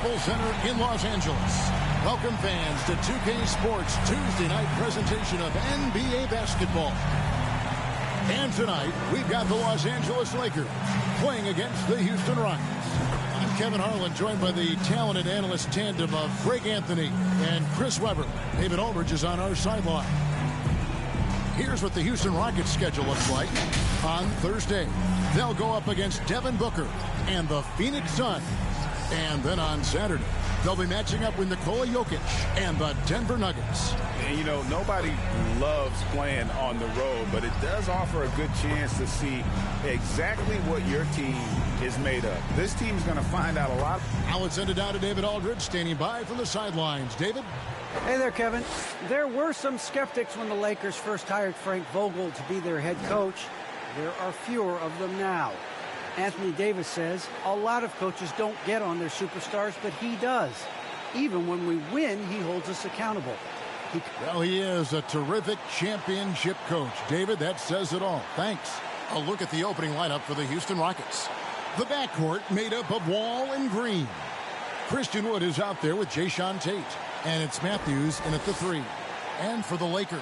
Staples Center in Los Angeles. Welcome fans to 2K Sports Tuesday night presentation of NBA basketball. And tonight, we've got the Los Angeles Lakers playing against the Houston Rockets. I'm Kevin Harlan, joined by the talented analyst tandem of Greg Anthony and Chris Webber. David Aldridge is on our sideline. Here's what the Houston Rockets schedule looks like. On Thursday, they'll go up against Devin Booker and the Phoenix Suns. And then on Saturday, they'll be matching up with Nikola Jokic and the Denver Nuggets. And, you know, nobody loves playing on the road, but it does offer a good chance to see exactly what your team is made of. This team is going to find out a lot. Now let's send it down to David Aldridge, standing by from the sidelines. David? Hey there, Kevin. There were some skeptics when the Lakers first hired Frank Vogel to be their head coach. There are fewer of them now. Anthony Davis says a lot of coaches don't get on their superstars, but he does. Even when we win, he holds us accountable. Well, he is a terrific championship coach. David, that says it all. Thanks. A look at the opening lineup for the Houston Rockets. The backcourt made up of Wall and Green. Christian Wood is out there with Jae'Sean Tate. And it's Matthews in at the 3. And for the Lakers,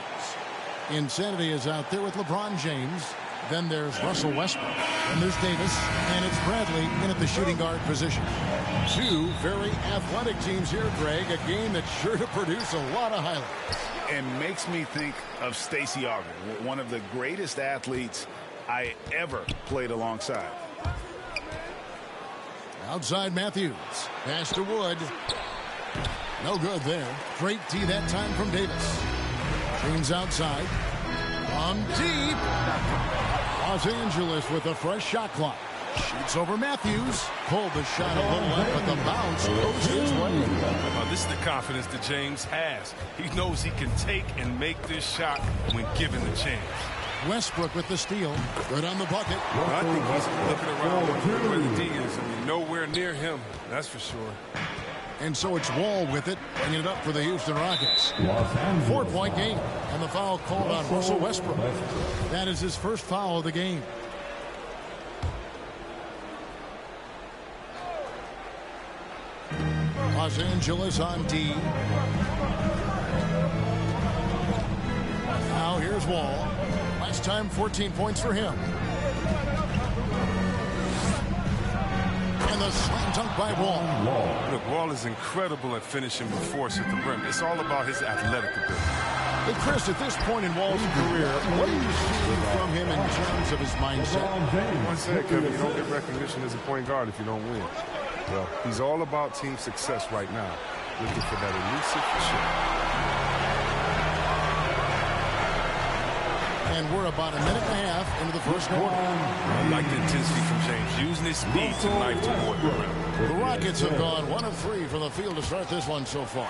Insanity is out there with LeBron James. Then there's Russell Westbrook. And there's Davis. And it's Bradley in at the shooting guard position. Two very athletic teams here, Greg. A game that's sure to produce a lot of highlights. And makes me think of Stacey Augmon, one of the greatest athletes I ever played alongside. Outside Matthews. Pass to Wood. No good there. Great D that time from Davis. James outside. From deep. Los Angeles with a fresh shot clock. Shoots over Matthews. Pulled the shot a little left, but the bounce goes his way. This is the confidence that James has. He knows he can take and make this shot when given the chance. Westbrook with the steal. Good on the bucket. I think he's looking around wondering where the D is. I mean, nowhere near him, that's for sure. And so it's Wall with it, bringing it up for the Houston Rockets. 4-point game, and the foul called on Russell Westbrook. That is his first foul of the game. Los Angeles on D. Now here's Wall. Last time 14 points for him. And the slam dunk by Wall. Look, Wall is incredible at finishing with force at the rim. It's all about his athletic ability. Hey, Chris, at this point in Wall's career, what are you seeing from him in terms of his mindset? One said, Kevin, you don't get recognition as a point guard if you don't win. Well, he's all about team success right now. Looking for that elusive shot. And we're about a minute and a half into the first quarter. I like the intensity from James, using his speed to knife toward the rim. The Rockets have gone 1 of 3 from the field to start this one so far.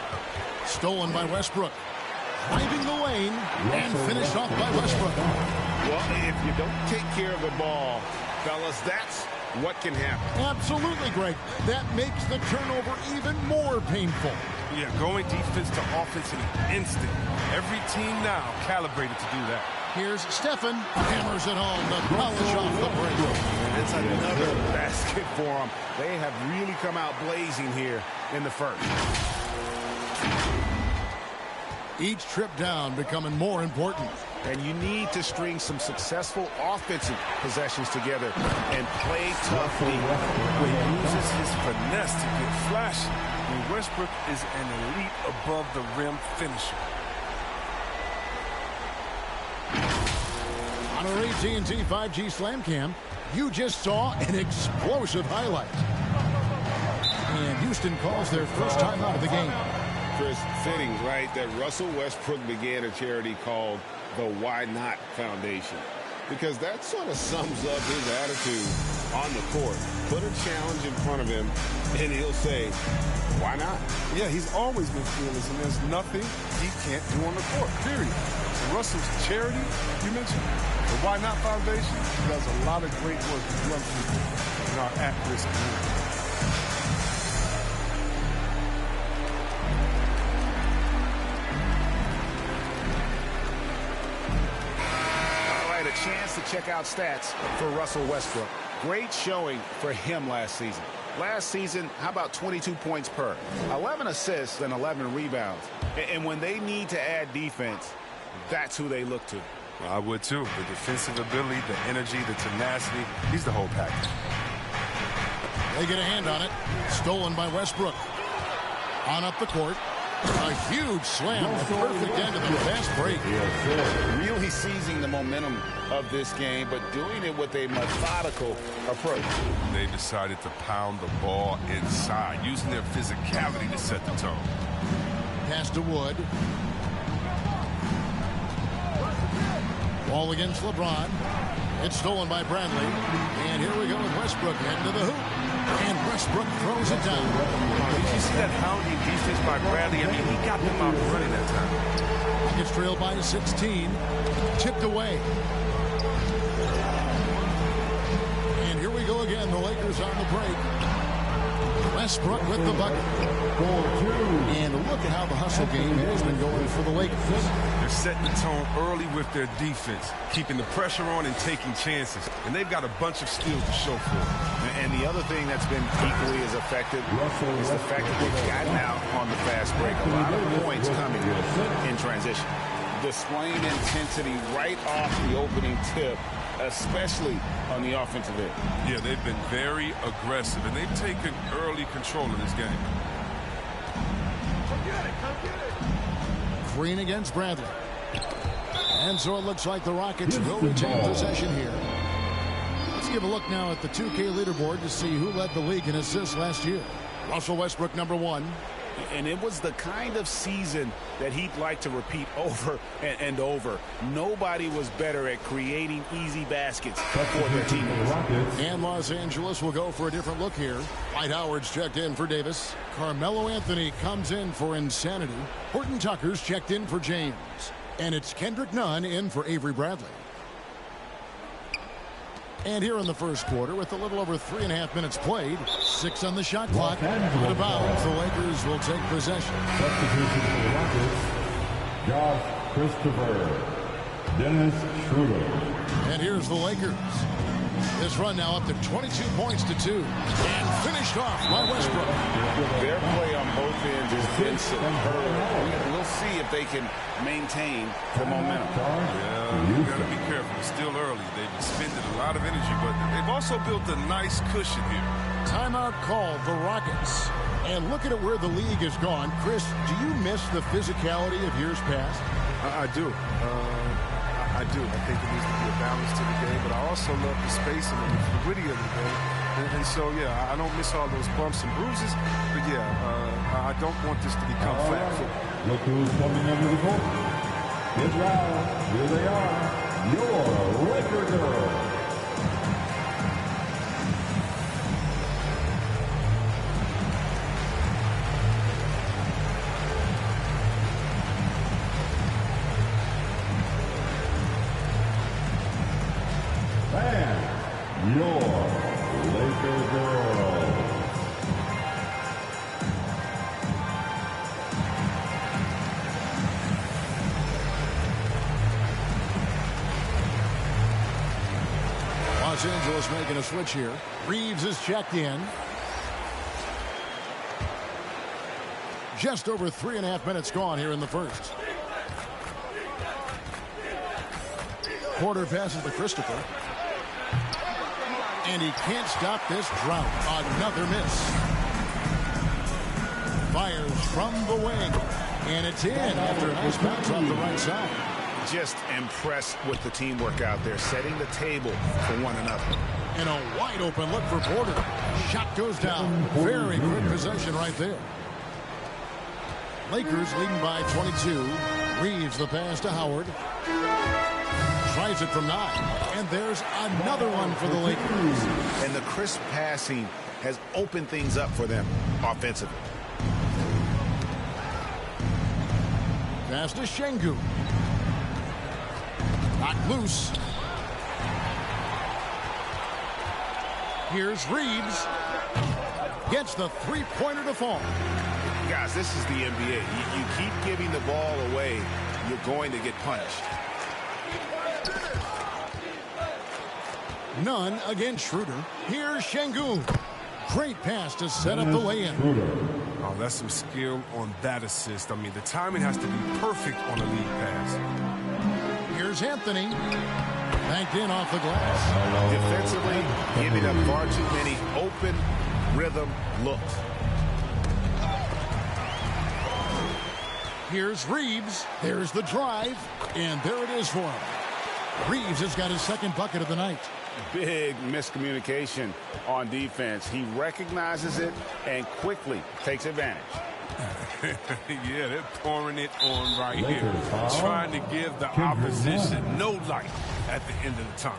Stolen by Westbrook. Driving the lane and finished off by Westbrook. Well, if you don't take care of the ball, fellas, that's what can happen. Absolutely, Greg. That makes the turnover even more painful. Yeah, going defense to offense in an instant. Every team now calibrated to do that. Here's Stephen. Hammers it home to polish off the break. And it's another basket for them. They have really come out blazing here in the first. Each trip down becoming more important. And you need to string some successful offensive possessions together and play tough. He uses his finesse to get flashy. And Westbrook is an elite above the rim finisher. On our AT&T 5G Slam Cam, you just saw an explosive highlight. And Houston calls their first time out of the game. Chris, fitting, right, that Russell Westbrook began a charity called the Why Not Foundation. Because that sort of sums up his attitude on the court. Put a challenge in front of him, and he'll say, why not? Yeah, he's always been fearless, and there's nothing he can't do on the court, period. So Russell's charity, you mentioned, the Why Not Foundation, does a lot of great work with young people in our at-risk community. Chance to check out stats for Russell Westbrook. Great showing for him last season. Last season, how about 22 points per? 11 assists and 11 rebounds. And when they need to add defense, that's who they look to. I would too. The defensive ability, the energy, the tenacity. He's the whole package. They get a hand on it. Stolen by Westbrook. On up the court. A huge slam. The perfect end of the fast break. Really seizing the momentum of this game, but doing it with a methodical approach. They decided to pound the ball inside, using their physicality to set the tone. Pass to Wood. Ball against LeBron. It's stolen by Bradley. And here we go with Westbrook heading to the hoop. And Westbrook throws it down. Did you see that hounding defense by Bradley? I mean, he got them out running that time. Gets trailed by 16. Tipped away. And here we go again. The Lakers on the break. Westbrook with the bucket. And look at how the hustle game has been going for the Lakers. They're setting the tone early with their defense, keeping the pressure on and taking chances. And they've got a bunch of skills to show for it. And the other thing that's been equally as effective is the fact that they've gotten out on the fast break. A lot of points coming in transition. Displaying intensity right off the opening tip, especially on the offensive end. Yeah, they've been very aggressive, and they've taken early control of this game. Green against Bradley. And so it looks like the Rockets will retain possession here. Let's give a look now at the 2K leaderboard to see who led the league in assists last year. Russell Westbrook, #1. And it was the kind of season that he'd like to repeat over and over. Nobody was better at creating easy baskets for their teammates. And Los Angeles will go for a different look here. Dwight Howard's checked in for Davis. Carmelo Anthony comes in for Insanity. Horton Tucker's checked in for James. And it's Kendrick Nunn in for Avery Bradley. And here in the first quarter, with a little over 3.5 minutes played, 6 on the shot clock. Out of bounds, the Lakers will take possession. Substitution for the Rockets, Josh Christopher, Dennis Schroeder. And here's the Lakers. This run now up to 22 points to 2. And finished off by Westbrook. Their play on both ends has been superb. We'll see if they can maintain the momentum. Yeah, you got to be careful. It's still early. They've expended a lot of energy, but they've also built a nice cushion here. Timeout called the Rockets. And look at it where the league has gone. Chris, do you miss the physicality of years past? I do. I do. I think it needs to be a balance to the game, but I also love the spacing and the fluidity of the game. And so, yeah, I don't miss all those bumps and bruises, but yeah, I don't want this to become flat football. Look who's coming into the court. It's loud. Here they are, your Laker girls. And your Laker girls. Los Angeles making a switch here. Reeves is checked in. Just over 3.5 minutes gone here in the first. Porter passes to Christopher. And he can't stop this drought. Another miss. Fires from the wing. And it's in after a nice bounce off the right side. Just impressed with the teamwork out there, setting the table for one another. And a wide open look for Porter. Shot goes down. Very quick possession right there. Lakers leading by 22. Reeves the pass to Howard. Tries it from 9. And there's another one for the Lakers. And the crisp passing has opened things up for them offensively. Pass to Şengün. Knocked loose. Here's Reeves. Gets the three-pointer to fall. Guys, this is the NBA. You keep giving the ball away, you're going to get punished. None against Schroeder. Here's Şengün. Great pass to set up the lay-in. Oh, that's some skill on that assist. I mean, the timing has to be perfect on a lead pass. Here's Anthony. Banked in off the glass. Defensively, giving up far too many open rhythm looks. Here's Reeves. There's the drive. And there it is for him. Reeves has got his second bucket of the night. Big miscommunication on defense. He recognizes it and quickly takes advantage. Yeah, they're pouring it on right here. Trying to give the opposition no light at the end of the tunnel.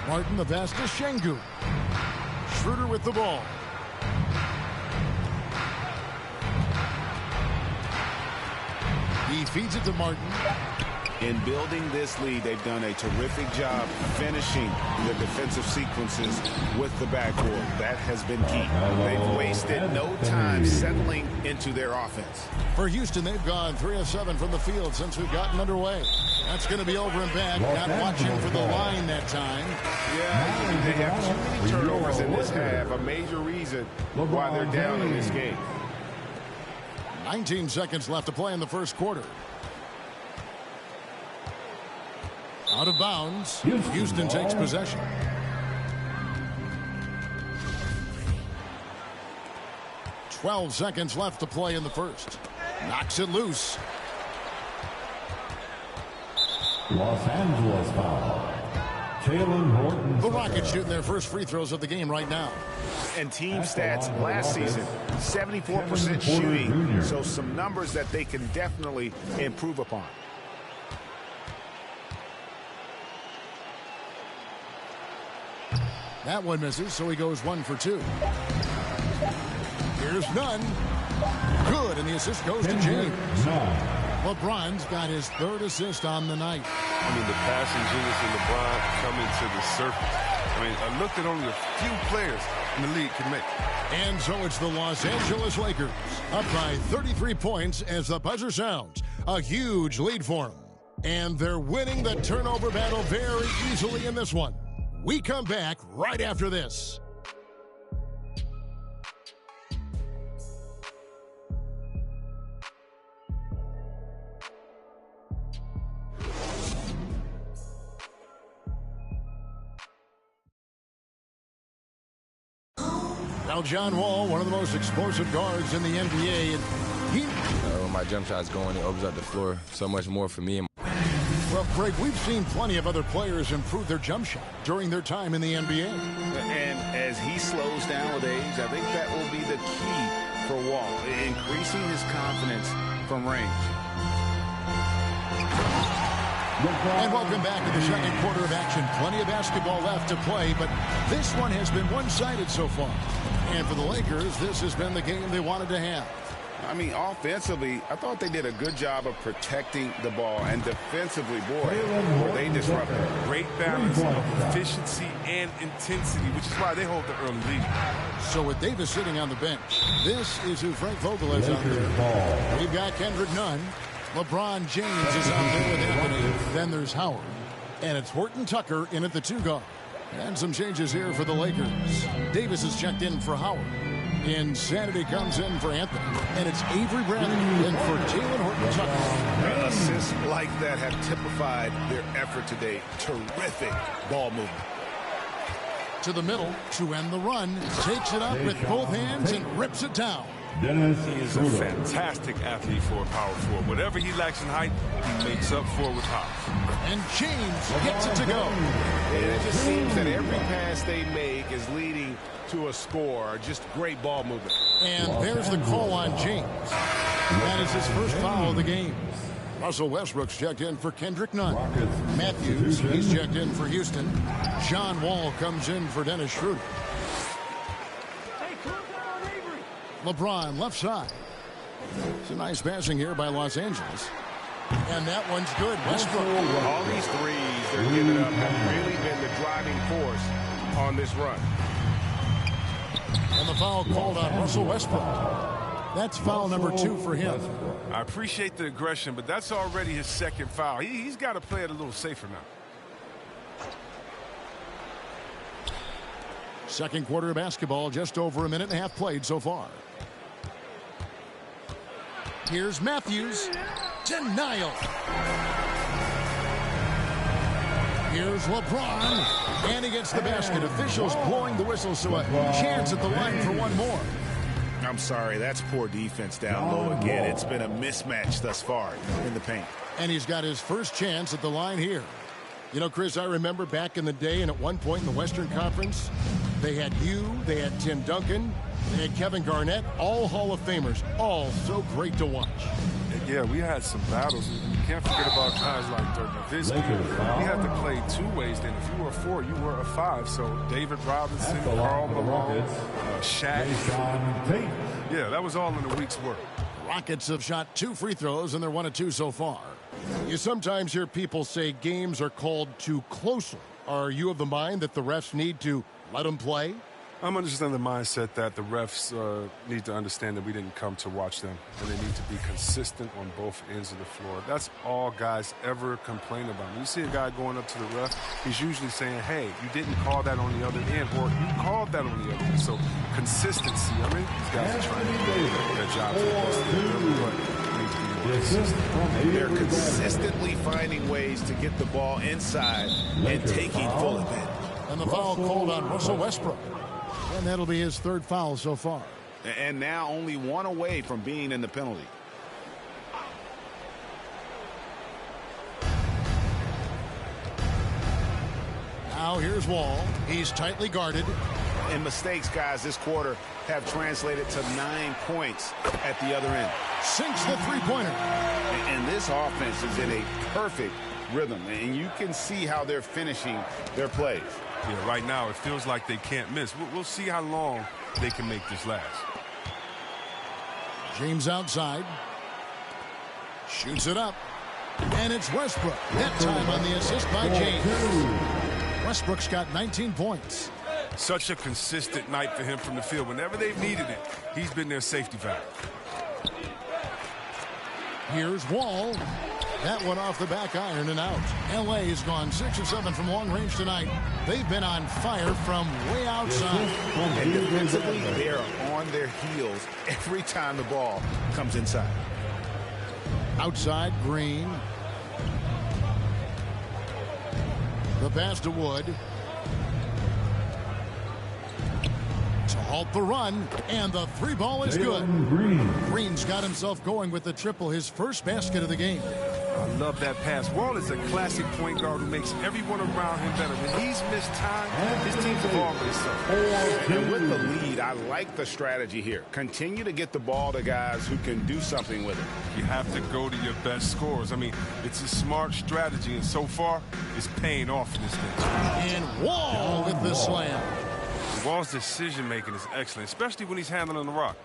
Martin the pass to Şengün. Schroeder with the ball. He feeds it to Martin. In building this lead, they've done a terrific job finishing the defensive sequences with the backboard. That has been key. They've wasted no time settling into their offense. For Houston, they've gone 3 of 7 from the field since we've gotten underway. That's going to be over and back. Not watching for the line that time. Yeah, they have too many turnovers in this half. A major reason why they're down in this game. 19 seconds left to play in the first quarter. Out of bounds. Houston takes possession. .12 seconds left to play in the first. Knocks it loose. Los Angeles foul. Talen Horton. The Rockets shooting their first free throws of the game right now. And team stats last season, 74% shooting. So some numbers that they can definitely improve upon. That one misses, so he goes 1 for 2. Here's Nunn. Good, and the assist goes to James. LeBron's got his 3rd assist on the night. I mean, the passing genius of LeBron coming to the surface. I mean, a look that only a few players in the league can make. And so it's the Los Angeles Lakers up by 33 points as the buzzer sounds. A huge lead for them. And they're winning the turnover battle very easily in this one. We come back right after this. Now John Wall, one of the most explosive guards in the NBA, and when my jump shot's going, it opens up the floor so much more for me. Well, Craig, we've seen plenty of other players improve their jump shot during their time in the NBA. And as he slows down with age, I think that will be the key for Wall, increasing his confidence from range. And welcome back to the second quarter of action. Plenty of basketball left to play, but this one has been one-sided so far. And for the Lakers, this has been the game they wanted to have. I mean, offensively, I thought they did a good job of protecting the ball. And defensively, boy, were they disruptive. Great balance of efficiency and intensity, which is why they hold the early lead. So with Davis sitting on the bench, this is who Frank Vogel is out there. We've got Kendrick Nunn. LeBron James is out there with Anthony. Then there's Howard. And it's Horton Tucker in at the 2 guard. And some changes here for the Lakers. Davis is checked in for Howard. Insanity comes in for Anthony. And it's Avery Bradley in for Talen Horton Tucker. Assists like that have typified their effort today. Terrific ball movement. To the middle to end the run. Takes it up with both hands and rips it down. He is a fantastic athlete for a power forward. Whatever he lacks in height, he makes up for with hops. And James gets it to go. And it just seems that every pass they make is leading to a score. Just great ball movement. And there's the call on James. That is his first foul of the game. Russell Westbrook's checked in for Kendrick Nunn. Matthews, he's checked in for Houston. John Wall comes in for Dennis Schroeder. LeBron left side. It's a nice passing here by Los Angeles. And that one's good. Westbrook. All these threes they're giving up have really been the driving force on this run. And the foul called on Russell Westbrook. That's foul number 2 for him. I appreciate the aggression, but that's already his second foul. He's got to play it a little safer now. Second quarter of basketball, just over a minute and a half played so far. Here's Matthews. Denial. Here's LeBron. And he gets the basket. Officials blowing the whistle, so a chance at the line for one more. I'm sorry, that's poor defense down low again. It's been a mismatch thus far in the paint. And he's got his first chance at the line here. You know, Chris, I remember back in the day and at one point in the Western Conference, they had you, they had Tim Duncan, they had Kevin Garnett, all Hall of Famers, all so great to watch. Yeah, we had some battles. You can't forget about guys like Dirk Nowitzki. We had to play 2 ways then. If you were a 4, you were a 5. So David Robinson, Karl Malone, Shaq. Yeah, that was all in a week's work. Rockets have shot 2 free throws, and they're 1 of 2 so far. You sometimes hear people say games are called too closely. Are you of the mind that the refs need to let them play? I'm understanding the mindset that the refs need to understand that we didn't come to watch them, and they need to be consistent on both ends of the floor. That's all guys ever complain about. When you see a guy going up to the ref, he's usually saying, hey, you didn't call that on the other end, or you called that on the other end. So consistency, I mean, these guys are trying to do their job to the best of their ability. They're consistently finding ways to get the ball inside and taking full of it. And the foul called on Russell Westbrook. And that'll be his 3rd foul so far. And now only 1 away from being in the penalty. Now here's Wall. He's tightly guarded. And mistakes, guys, this quarter have translated to 9 points at the other end. Sinks the three-pointer. And this offense is in a perfect rhythm. And you can see how they're finishing their plays. Yeah, right now it feels like they can't miss. We'll see how long they can make this last. James outside. Shoots it up. And it's Westbrook. That time on the assist by James. Westbrook's got 19 points. Such a consistent night for him from the field. Whenever they've needed it, he's been their safety valve. Here's Wall. That one off the back iron and out. L.A. has gone 6 of 7 from long range tonight. They've been on fire from way outside. And defensively, they are on their heels every time the ball comes inside. Outside, Green. The pass to Wood. To halt the run, and the 3-ball is good. Green's got himself going with the triple, his first basket of the game. I love that pass. Wall is a classic point guard who makes everyone around him better. When he's missed time, his teams have always suffered. And with the lead, I like the strategy here. Continue to get the ball to guys who can do something with it. You have to go to your best scorers. I mean, it's a smart strategy, and so far, it's paying off in this game. And Wall with the slam. Wall's decision-making is excellent, especially when he's handling the rock.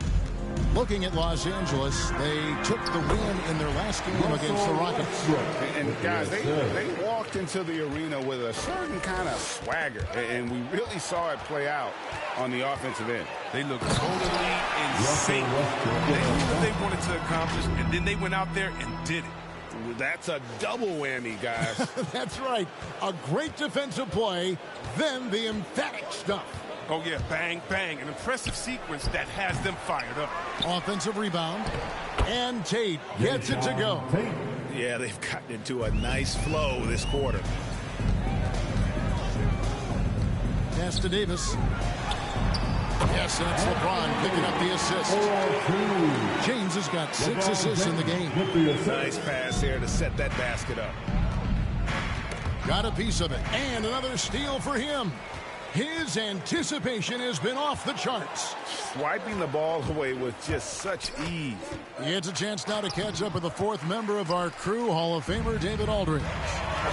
Looking at Los Angeles, they took the win in their last game against the Rockets. And guys, they walked into the arena with a certain kind of swagger, and we really saw it play out on the offensive end. They looked totally insane. They knew what they wanted to accomplish, and then they went out there and did it. That's a double whammy, guys. That's right. A great defensive play, then the emphatic stuff. Oh, yeah, bang, bang. An impressive sequence that has them fired up. Offensive rebound. And Tate gets it to go. Yeah, they've gotten into a nice flow this quarter. Pass to Davis. Yes, and it's LeBron picking up the assist. James has got 6 assists in the game. Nice pass here to set that basket up. Got a piece of it. And another steal for him. His anticipation has been off the charts. Swiping the ball away with just such ease. He gets a chance now to catch up with the 4th member of our crew, Hall of Famer David Aldridge.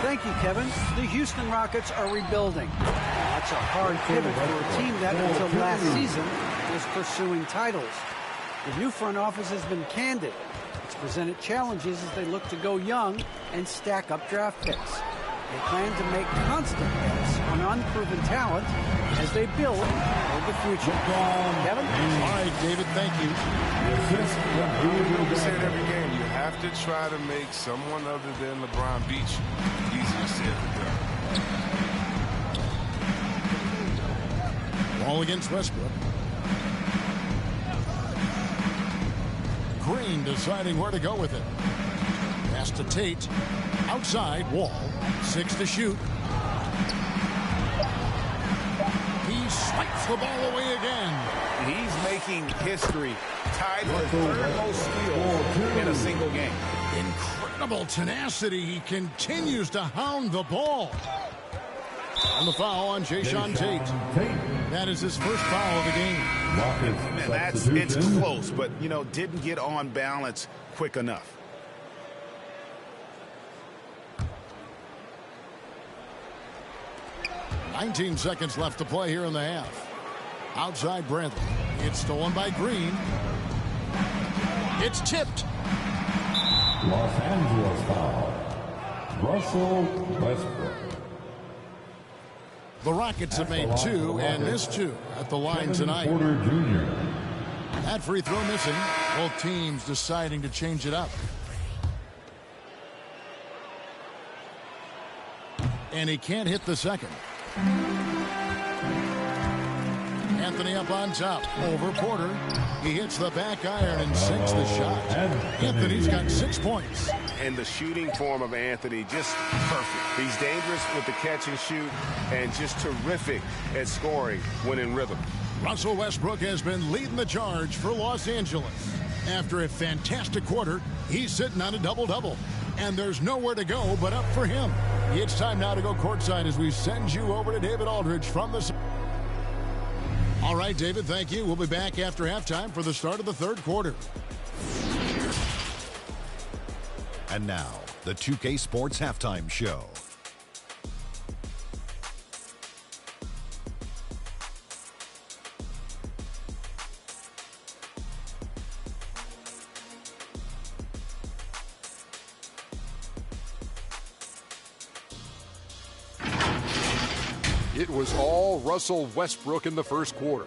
Thank you, Kevin. The Houston Rockets are rebuilding. That's a hard pivot for a team that until last season was pursuing titles. The new front office has been candid. It's presented challenges as they look to go young and stack up draft picks. They plan to make constant bets on unproven talent as they build for the future. Kevin? All right, David, thank you. We say it every game. You have to try to make someone other than LeBron beat you. Easier said than done. Ball against Westbrook. Green deciding where to go with it. Pass to Tate. Outside, Wall. 6 to shoot. He swipes the ball away again. He's making history, tied for third most steals in a single game. Incredible tenacity. He continues to hound the ball. And the foul on Jayshawn Tate. That is his first foul of the game. Man, it's close, but, you know, didn't get on balance quick enough. "19 seconds left to play here in the half. Outside Bradley. It's stolen by Green. It's tipped. Los Angeles foul. Russell Westbrook. The Rockets have made 2 and missed 2 at the line tonight. Porter Jr. That free throw missing. Both teams deciding to change it up. And he can't hit the second. Anthony up on top. Over Porter. He hits the back iron and sinks the shot. Anthony's got 6 points. And the shooting form of Anthony, just perfect. He's dangerous with the catch and shoot and just terrific at scoring when in rhythm. Russell Westbrook has been leading the charge for Los Angeles. After a fantastic quarter, he's sitting on a double-double. And there's nowhere to go but up for him. It's time now to go courtside as we send you over to David Aldridge from the... All right, David, thank you. We'll be back after halftime for the start of the third quarter. And now, the 2K Sports Halftime Show. It was all Russell Westbrook in the first quarter.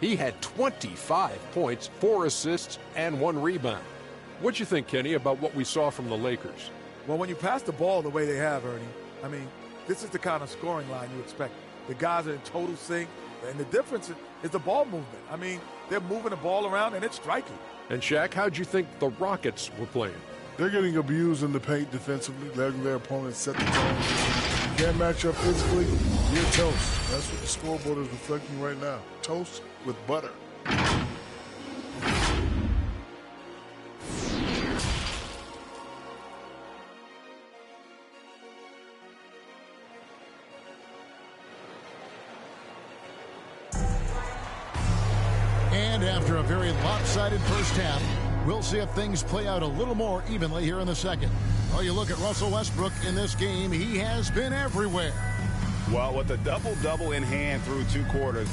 He had 25 points, 4 assists, and 1 rebound. What you think, Kenny, about what we saw from the Lakers? Well, when you pass the ball the way they have, Ernie, I mean, this is the kind of scoring line you expect. The guys are in total sync, and the difference is the ball movement. I mean, they're moving the ball around, and it's striking. And, Shaq, how'd you think the Rockets were playing? They're getting abused in the paint defensively, letting their opponents set the tone. You can't match up physically, you're toast. That's what the scoreboard is reflecting right now. Toast with butter. And after a very lopsided first half, we'll see if things play out a little more evenly here in the second. Well, you look at Russell Westbrook in this game, he has been everywhere. Well, with a double-double in hand through 2 quarters,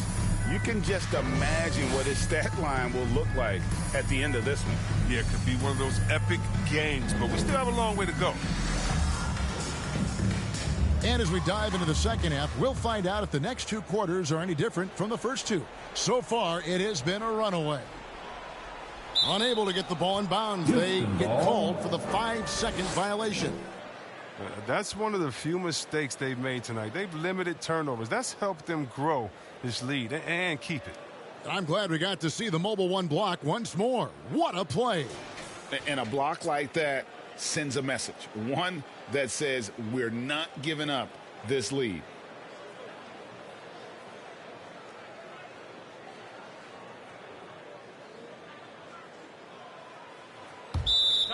you can just imagine what his stat line will look like at the end of this one. Yeah, it could be one of those epic games, but we still have a long way to go. And as we dive into the second half, we'll find out if the next 2 quarters are any different from the first 2. So far, it has been a runaway. Unable to get the ball in bounds, they get called for the 5-second violation. That's one of the few mistakes they've made tonight. They've limited turnovers. That's helped them grow this lead and keep it. I'm glad we got to see the Mobile One block once more. What a play. And a block like that sends a message. One that says we're not giving up this lead.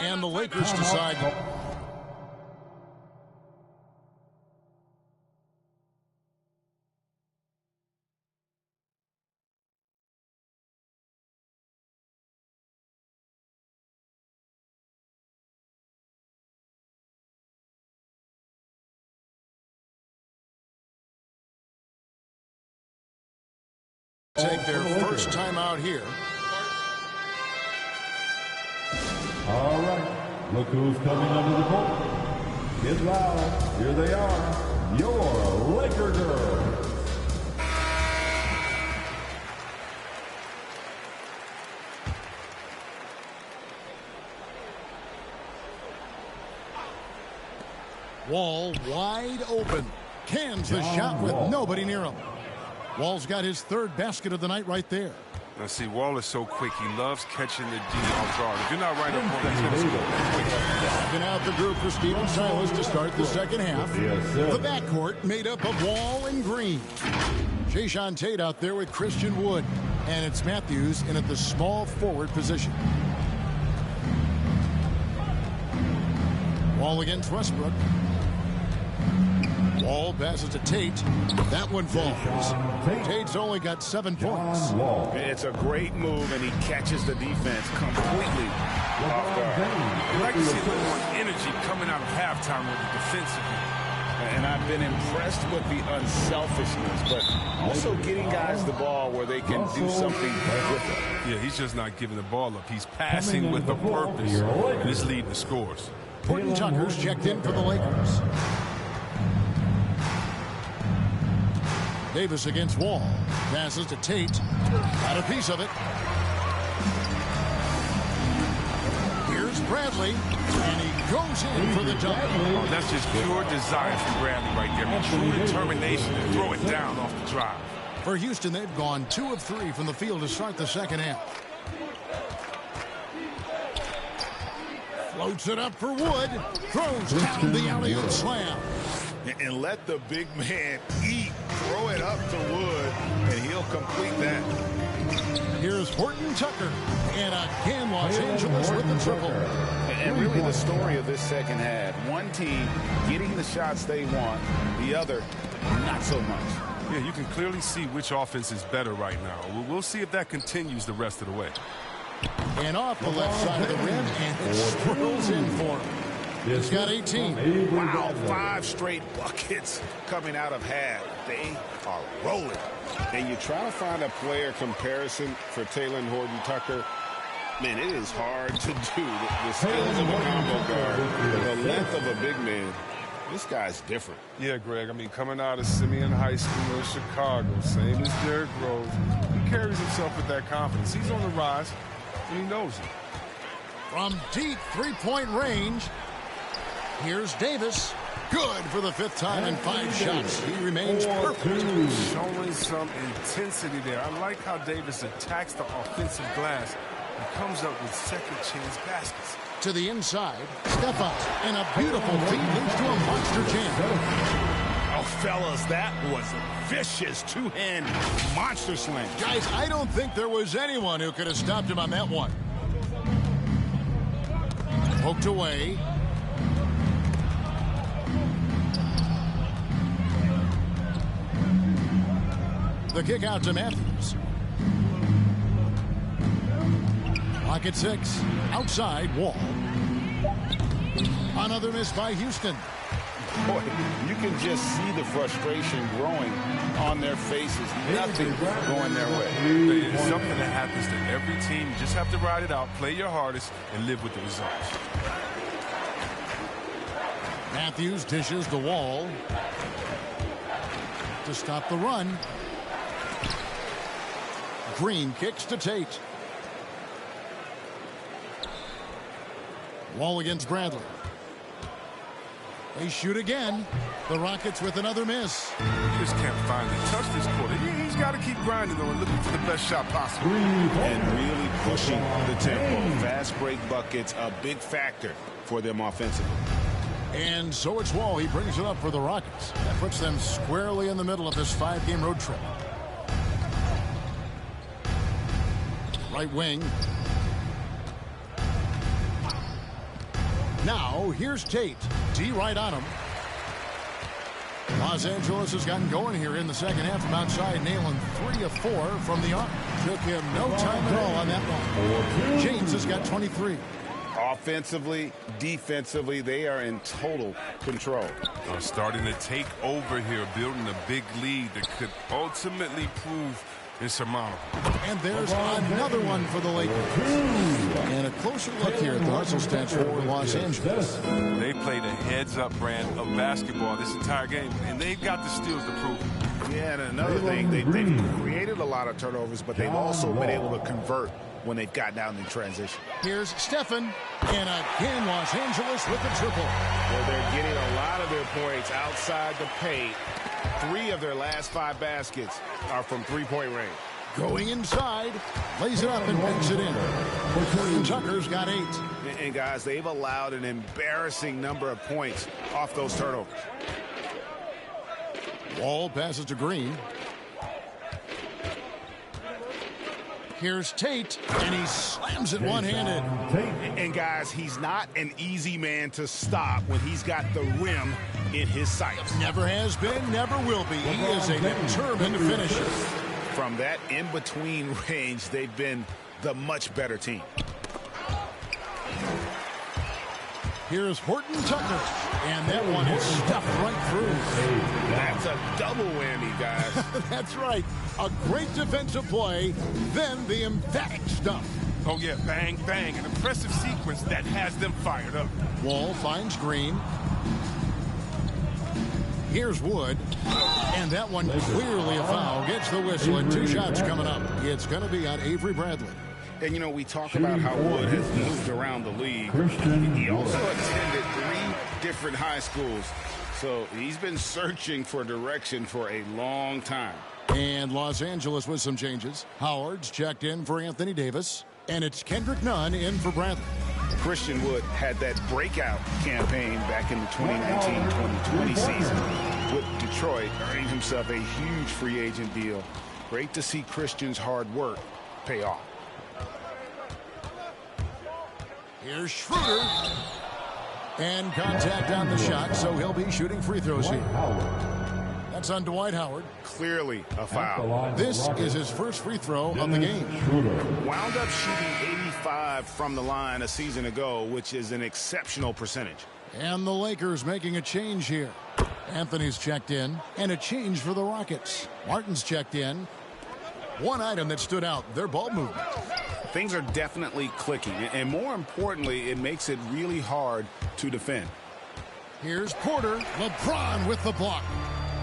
And the Lakers decide. Take their first time out here. All right. Look who's coming under the court. Get loud. Here they are. your Laker girls. Wall wide open. Cans the shot with nobody near him. Wall's got his third basket of the night right there. Now, see, Wall is so quick. He loves catching the D off guard. If you're not right up on him, he's going to score. Been out the group for Stephen Silas to start the second half. The backcourt made up of Wall and Green. Jae'Sean Tate out there with Christian Wood. And it's Matthews in at the small forward position. Wall against Westbrook. Wall passes to Tate. That one falls. Tate's only got 7 points. It's a great move, and he catches the defense completely off guard. You like to see a little more energy coming out of halftime with the defensive. And I've been impressed with the unselfishness, but also getting guys the ball where they can do something different. Yeah, he's just not giving the ball up. He's passing with a purpose, and it's leading to scores. Horton Tucker's checked in for the Lakers. Davis against Wall. Passes to Tate. Got a piece of it. Here's Bradley. And he goes in for the dunk. Oh, that's just pure desire from Bradley right there. I mean, true determination to throw it down off the drive. For Houston, they've gone 2 of 3 from the field to start the second half. Floats it up for Wood. Throws down the alley-oop slam. And let the big man eat. Throw it up to Wood, and he'll complete that. Here's Horton Tucker. And again, Los Angeles with the triple. And really the story of this second half. One team getting the shots they want, the other not so much. Yeah, you can clearly see which offense is better right now. We'll see if that continues the rest of the way. And off the left side of the rim, and it swirls in for him. He's got 18. Wow, 5 straight buckets coming out of half. They are rolling. And you try to find a player comparison for Talen Horton-Tucker. Man, it is hard to do. The skills of a combo guard, the length of a big man. This guy's different. Yeah, Greg. I mean, coming out of Simeon High School in Chicago, same as Derrick Rose, he carries himself with that confidence. He's on the rise, and he knows it. From deep three-point range, here's Davis. Good for the 5th time in 5 shots. He remains perfect. Showing some intensity there. I like how Davis attacks the offensive glass and comes up with second-chance baskets. To the inside, Stephens, and a beautiful feed leads to a monster jam. Oh, fellas, that was a vicious 2-hand monster slam. Guys, I don't think there was anyone who could have stopped him on that one. Poked away. The kick out to Matthews. Clock at 6. Outside, Wall. Another miss by Houston. Boy, you can just see the frustration growing on their faces. Nothing going their way. It's something that happens to every team. You just have to ride it out, play your hardest, and live with the results. Matthews dishes the Wall to stop the run. Green kicks to Tate. Wall against Bradley. They shoot again. The Rockets with another miss. He just can't find it. Touch this quarter. He's got to keep grinding, though, and looking for the best shot possible. And really pushing the tempo. Fast break buckets, a big factor for them offensively. And so it's Wall. He brings it up for the Rockets. That puts them squarely in the middle of this 5-game road trip. Right wing. Now, here's Tate. D right on him. Los Angeles has gotten going here in the second half from outside, nailing 3 of 4 from the arc. Took him no time at all on that one. James has got 23. Offensively, defensively, they are in total control. Starting to take over here, building a big lead that could ultimately prove insurmountable. And there's another one for the Lakers. And a closer look here at the hustle stats for Los Angeles. They played a heads-up brand of basketball this entire game, and they've got the steals to prove it. Yeah, and another thing, they've created a lot of turnovers, but they've also been able to convert when they've gotten out in transition. Here's Stephen, and again Los Angeles with the triple. Well, they're getting a lot of their points outside the paint. 3 of their last 5 baskets are from three-point range. Going inside, lays it up and banks it in. And Tucker's got 8. And guys, they've allowed an embarrassing number of points off those turnovers. Wall passes to Green. Here's Tate, and he slams it one-handed. And guys, he's not an easy man to stop when he's got the rim in his sights. Never has been, never will be. He is a determined finisher. From that in-between range, they've been the much better team. Here's Horton Tucker, and that one is stuffed right through. That's a double whammy, guys. That's right. A great defensive play, then the emphatic stuff. Oh, yeah, bang, bang. An impressive sequence that has them fired up. Wall finds Green. Here's Wood, and that one clearly a foul. Gets the whistle, and 2 shots coming up. It's going to be on Avery Bradley. And, you know, we talk about how Wood has moved around the league. He also attended 3 different high schools, so he's been searching for direction for a long time. And Los Angeles with some changes. Howard's checked in for Anthony Davis, and it's Kendrick Nunn in for Bradley. Christian Wood had that breakout campaign back in the 2019-2020 season with Detroit, earning himself a huge free agent deal. Great to see Christian's hard work pay off. Here's Schroeder. And contact on the shot, so he'll be shooting free throws here. That's on Dwight Howard. Clearly a foul. This is his first free throw of the game. Wound up shooting 85 from the line a season ago, which is an exceptional percentage. And the Lakers making a change here. Anthony's checked in, and a change for the Rockets. Martin's checked in. One item that stood out, their ball movement. Things are definitely clicking, and more importantly, it makes it really hard to defend. Here's Porter. LeBron with the block.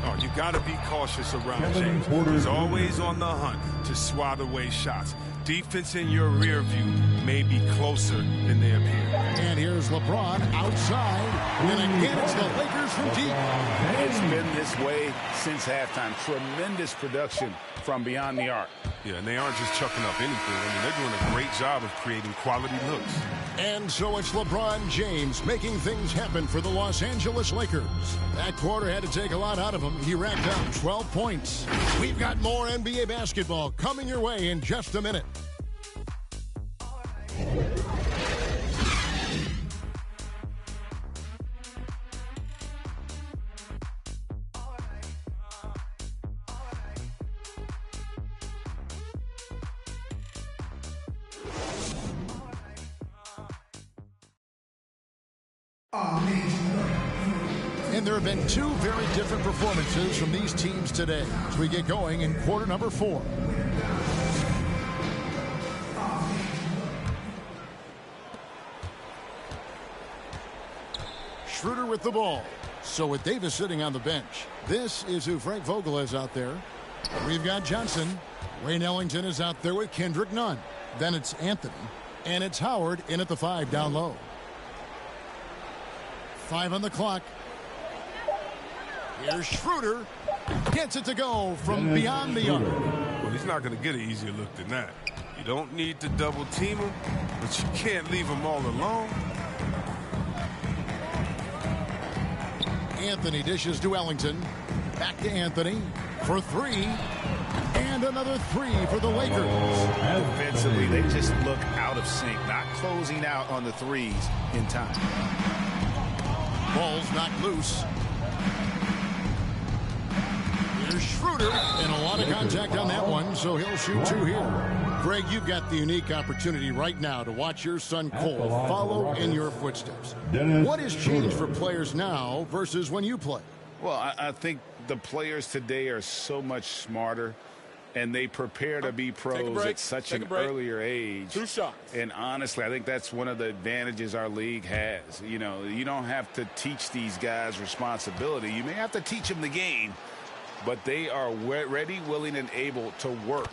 Oh, you got to be cautious around James. He's always on the hunt to swat away shots. Defense in your rear view may be closer than they appear. And here's LeBron outside. And again, it's the Lakers from deep. It's been this way since halftime. Tremendous production from beyond the arc. Yeah, and they aren't just chucking up anything. I mean, they're doing a great job of creating quality looks. And so it's LeBron James making things happen for the Los Angeles Lakers. That quarter had to take a lot out of him. He racked up 12 points. We've got more NBA basketball coming your way in just a minute. And there have been 2 very different performances from these teams today as we get going in quarter number 4. Schroeder with the ball. So with Davis sitting on the bench, this is who Frank Vogel is out there. We've got Johnson. Wayne Ellington is out there with Kendrick Nunn. Then it's Anthony. And it's Howard in at the 5 down low. 5 on the clock. Here's Schroeder. Gets it to go from beyond the arc. Well, he's not going to get an easier look than that. You don't need to double team him, but you can't leave him all alone. Anthony dishes to Ellington. Back to Anthony for 3. And another 3 for the Lakers. Defensively, they just look out of sync, not closing out on the threes in time. Ball's knocked loose. Here's Schroeder, and a lot of contact on that one, so he'll shoot 2 here. Greg, you've got the unique opportunity right now to watch your son Cole follow in your footsteps. What has changed for players now versus when you played? Well, I think the players today are so much smarter and they prepare to be pros at such an earlier age. 2 shots. And honestly, I think that's one of the advantages our league has. You know, you don't have to teach these guys responsibility. You may have to teach them the game, but they are ready, willing, and able to work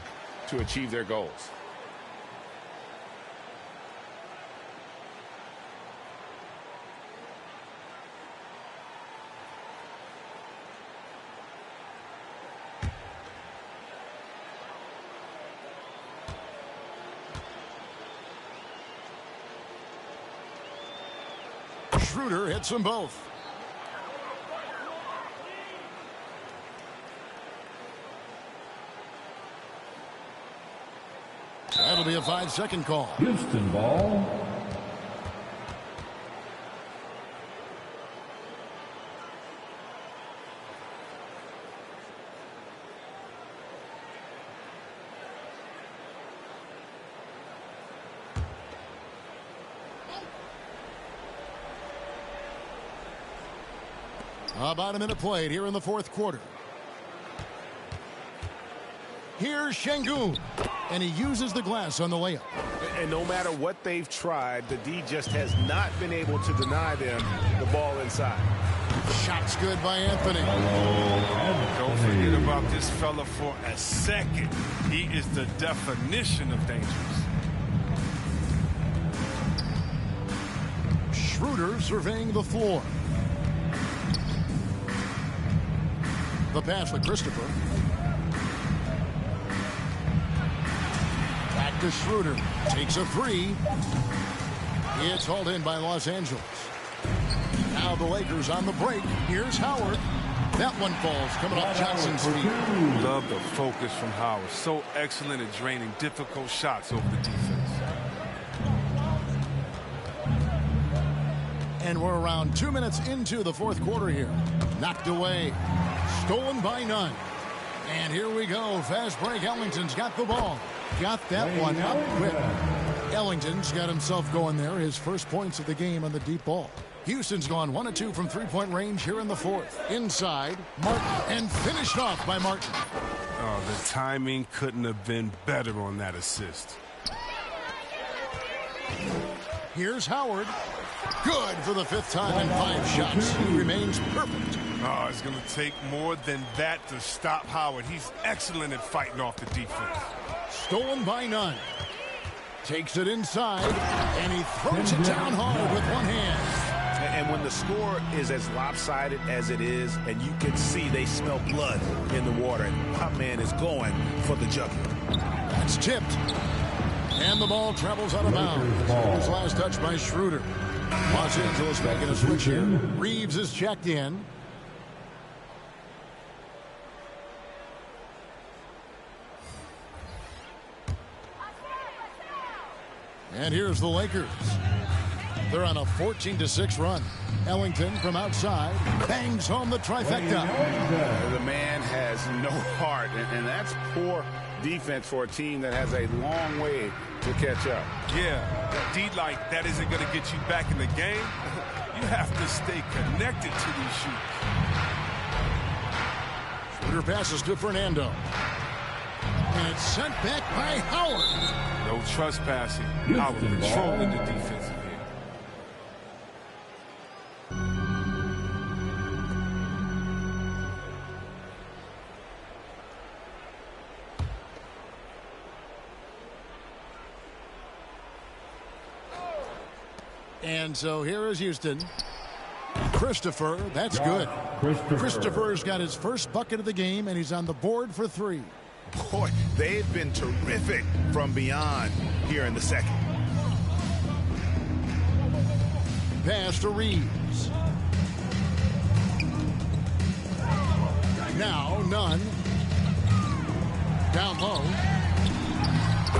to achieve their goals. Schroeder hits them both. That'll be a 5-second call. Houston ball. About a minute played here in the fourth quarter. Here's Şengün, and he uses the glass on the layup. And no matter what they've tried, the D just has not been able to deny them the ball inside. Shot's good by Anthony. Don't forget about this fella for a second. He is the definition of dangerous. Schroeder surveying the floor. The pass to Christopher. Back to Schroeder. Takes a 3. It's hauled in by Los Angeles. Now the Lakers on the break. Here's Howard. That one falls coming off Johnson's feet. Love the focus from Howard. So excellent at draining difficult shots over the defense. And we're around 2 minutes into the fourth quarter here. Knocked away. Stolen by none. And here we go. Fast break. Ellington's got the ball. Got that one up quick. Ellington's got himself going there. His first points of the game on the deep ball. Houston's gone 1 of 2 from three-point range here in the fourth. Inside, Martin. And finished off by Martin. Oh, the timing couldn't have been better on that assist. Here's Howard. Good for the 5th time in 5 shots. He remains perfect. Oh, it's going to take more than that to stop Howard. He's excellent at fighting off the defense. Stolen by none. Takes it inside, and he throws it down hard with one hand. And when the score is as lopsided as it is, and you can see they smell blood in the water, and my man is going for the jugular. That's tipped. And the ball travels out of bounds. His last touch by Schroeder. Los Angeles making a switch here. Reeves is checked in. And here's the Lakers. They're on a 14-6 run. Ellington from outside bangs home the trifecta. The man has no heart, and that's poor defense for a team that has a long way to catch up. Yeah, D like that isn't going to get you back in the game. You have to stay connected to these shooters. Schroeder passes to Fernando. And it's sent back by Howard. No trespassing. Howard controlling the defensive end. And so here is Houston. Christopher, that's good. Christopher's got his first bucket of the game, and he's on the board for 3. Boy, they've been terrific from beyond here in the second. Pass to Reeves. Now, none. Down low.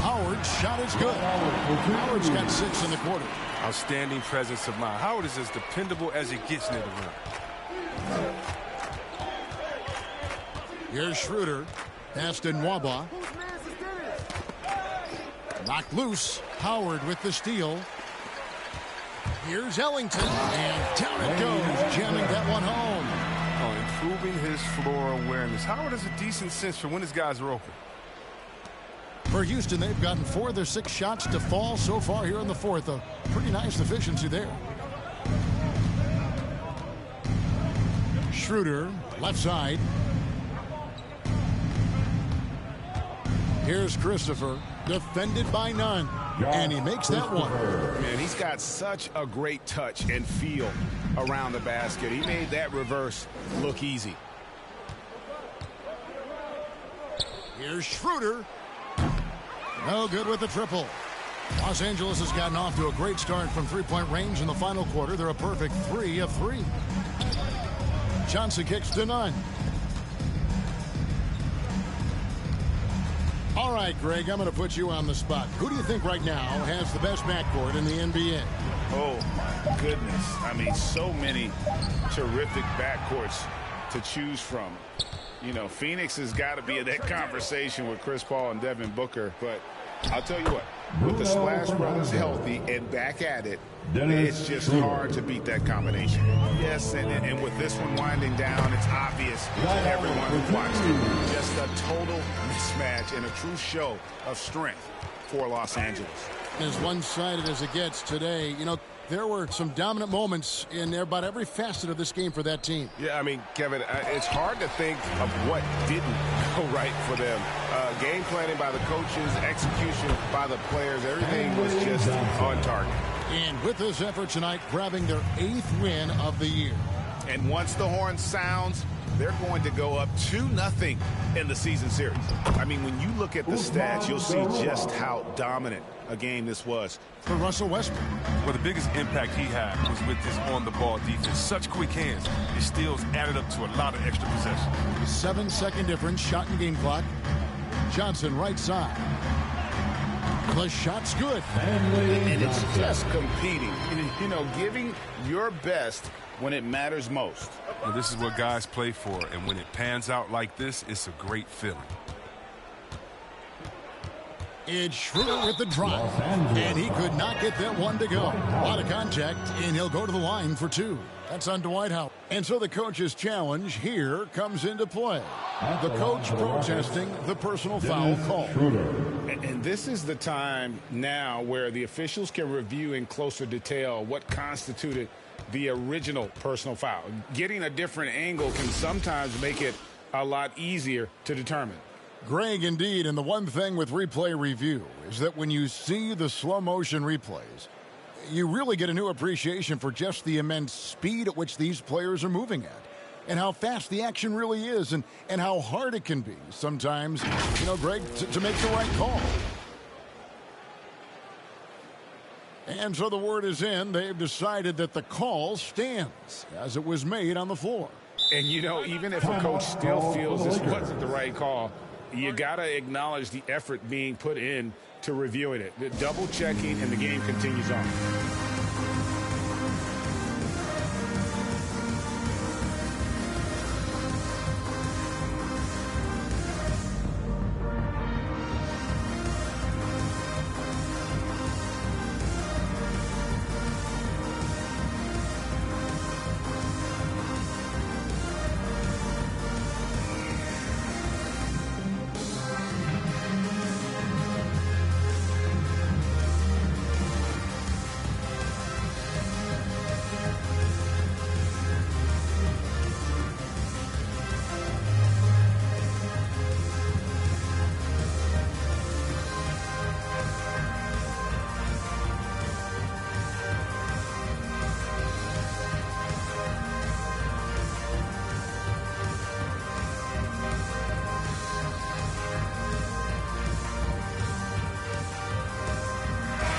Howard's shot is good. Howard's got 6 in the quarter. Outstanding presence of mind. Howard is as dependable as he gets near the rim. Here's Schroeder. Pass to Nwaba. Knocked loose. Howard with the steal. Here's Ellington. And down it goes, jamming that one home. Oh, improving his floor awareness. Howard has a decent sense for when his guys are open. For Houston, they've gotten 4 of their 6 shots to fall so far here in the fourth. A pretty nice efficiency there. Schroeder, left side. Here's Christopher, defended by none. And he makes that one. Man, he's got such a great touch and feel around the basket. He made that reverse look easy. Here's Schroeder. No good with the triple. Los Angeles has gotten off to a great start from three-point range in the final quarter. They're a perfect 3 of 3. Johnson kicks to none. All right, Greg, I'm going to put you on the spot. Who do you think right now has the best backcourt in the NBA? Oh, goodness. I mean, so many terrific backcourts to choose from. You know, Phoenix has got to be in that conversation with Chris Paul and Devin Booker. But I'll tell you what, with the Splash Brothers healthy and back at it, it's just hard to beat that combination. Yes, and with this one winding down, it's obvious to everyone who watched it. Just a total mismatch and a true show of strength for Los Angeles. As one-sided as it gets today, you know, there were some dominant moments in about every facet of this game for that team. Yeah, I mean, Kevin, it's hard to think of what didn't go right for them. Game planning by the coaches, execution by the players, everything was just on target. And with this effort tonight, grabbing their 8th win of the year. And once the horn sounds, they're going to go up 2-0 in the season series. I mean, when you look at the stats, you'll see just how dominant a game this was. For Russell Westbrook. Well, the biggest impact he had was with his on-the-ball defense. Such quick hands. His steals added up to a lot of extra possessions. 7-second difference, shot and game clock. Johnson, right side. The shot's good. And it's just competing. You know, giving your best when it matters most. Well, this is what guys play for, and when it pans out like this, it's a great feeling. It's Schroeder with the drive, and he could not get that one to go. A lot of contact, and he'll go to the line for 2. That's on Dwight Howard. And so the coach's challenge here comes into play. The coach protesting the personal foul call. And this is the time now where the officials can review in closer detail what constituted the original personal foul. Getting a different angle can sometimes make it a lot easier to determine. Greg, indeed, and the one thing with replay review is that when you see the slow motion replays, you really get a new appreciation for just the immense speed at which these players are moving at and how fast the action really is and how hard it can be sometimes, you know, Greg, to make the right call. And so the word is in. They've decided that the call stands as it was made on the floor. And, you know, even if a coach still feels this wasn't the right call, you got to acknowledge the effort being put in to reviewing it. The double checking, and the game continues on.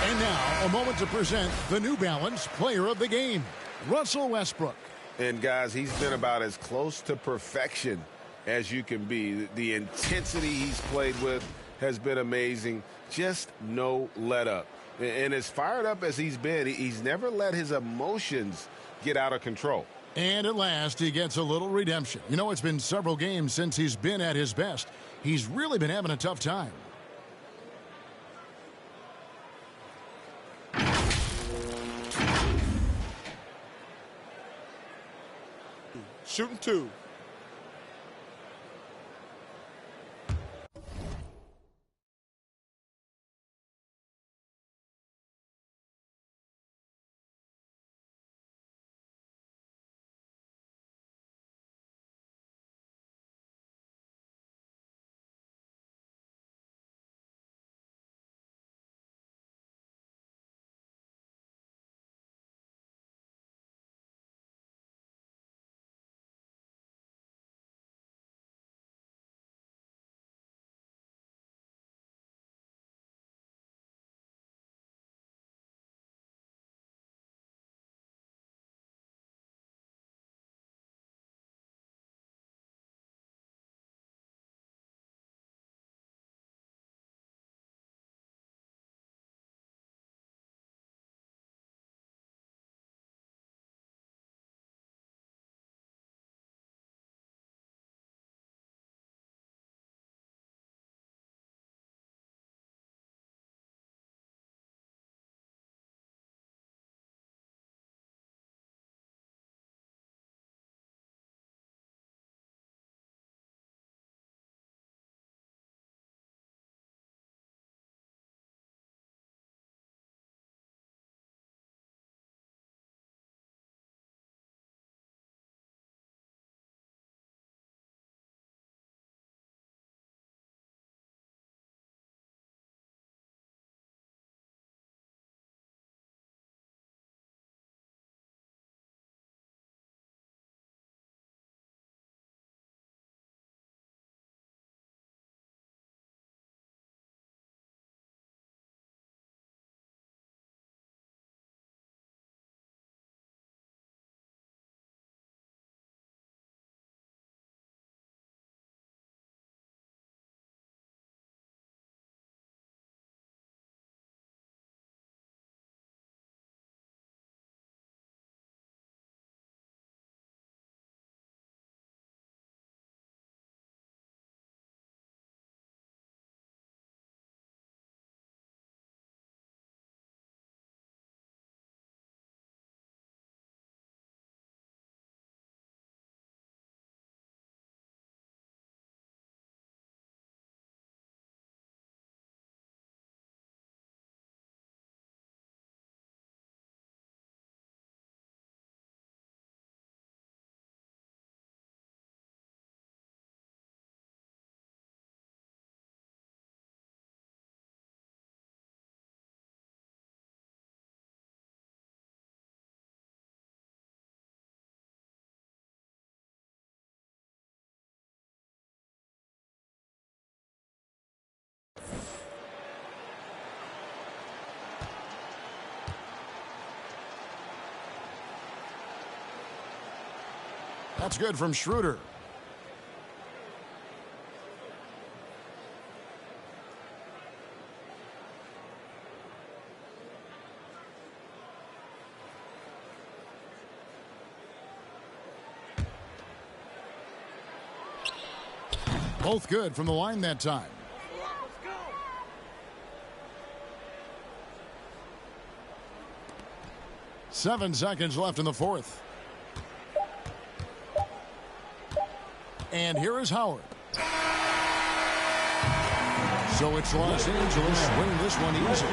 And now, a moment to present the New Balance Player of the Game, Russell Westbrook. And, guys, he's been about as close to perfection as you can be. The intensity he's played with has been amazing. Just no let up. And as fired up as he's been, he's never let his emotions get out of control. And at last, he gets a little redemption. You know, it's been several games since he's been at his best. He's really been having a tough time. Shooting 2. That's good from Schroeder. Both good from the line that time. 7 seconds left in the fourth. And here is Howard. So it's Los Angeles winning this one easy.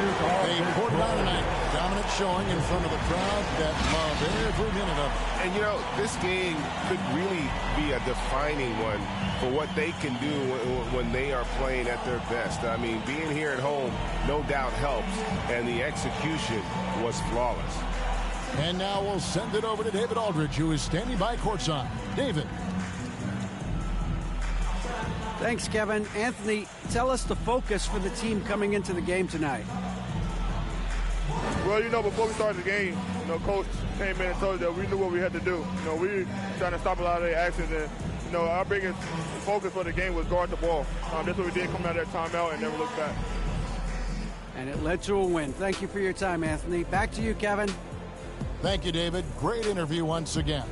They poured it on tonight. Dominant showing in front of the crowd that loved every minute of it. And, you know, this game could really be a defining one for what they can do when they are playing at their best. I mean, being here at home no doubt helps, and the execution was flawless. And now we'll send it over to David Aldridge, who is standing by courtside. David. Thanks, Kevin. Anthony, tell us the focus for the team coming into the game tonight. Well, you know, before we started the game, you know, Coach came in and told us that we knew what we had to do. You know, we were trying to stop a lot of their actions, and, you know, our biggest focus for the game was guard the ball. That's what we did coming out of that timeout and never looked back. And it led to a win. Thank you for your time, Anthony. Back to you, Kevin. Thank you, David. Great interview once again.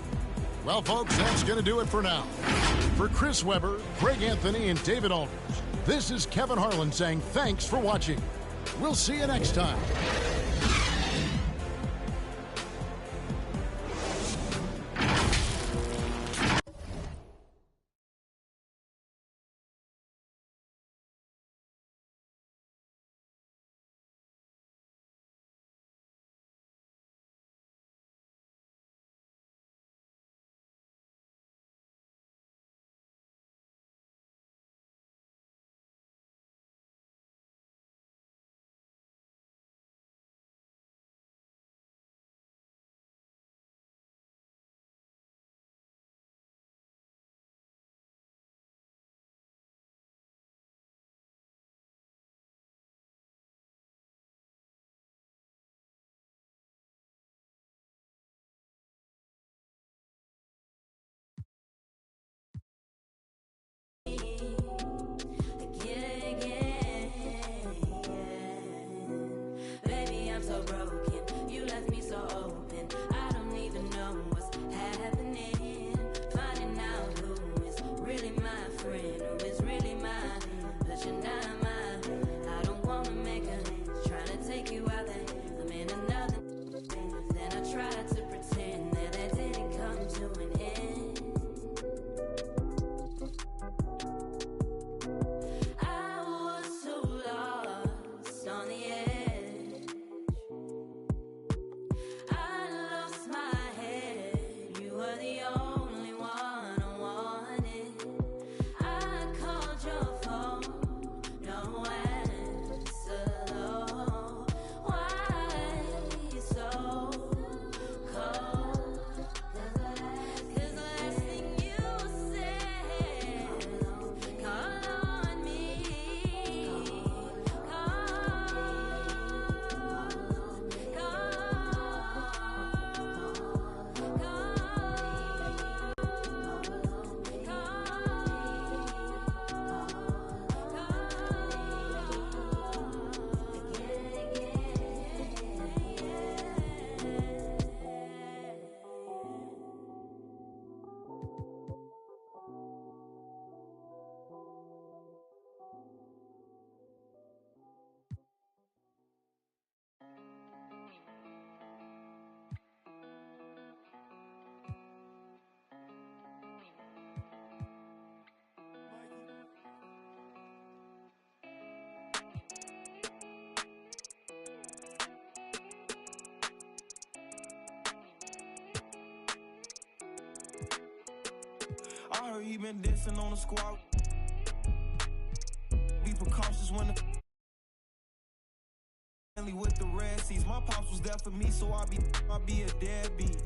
Well, folks, that's going to do it for now. For Chris Webber, Greg Anthony, and David Aldridge, this is Kevin Harlan saying thanks for watching. We'll see you next time. I heard he been dancing on the squad. Be precautious when the with the red seas. My pops was there for me, so I be a deadbeat.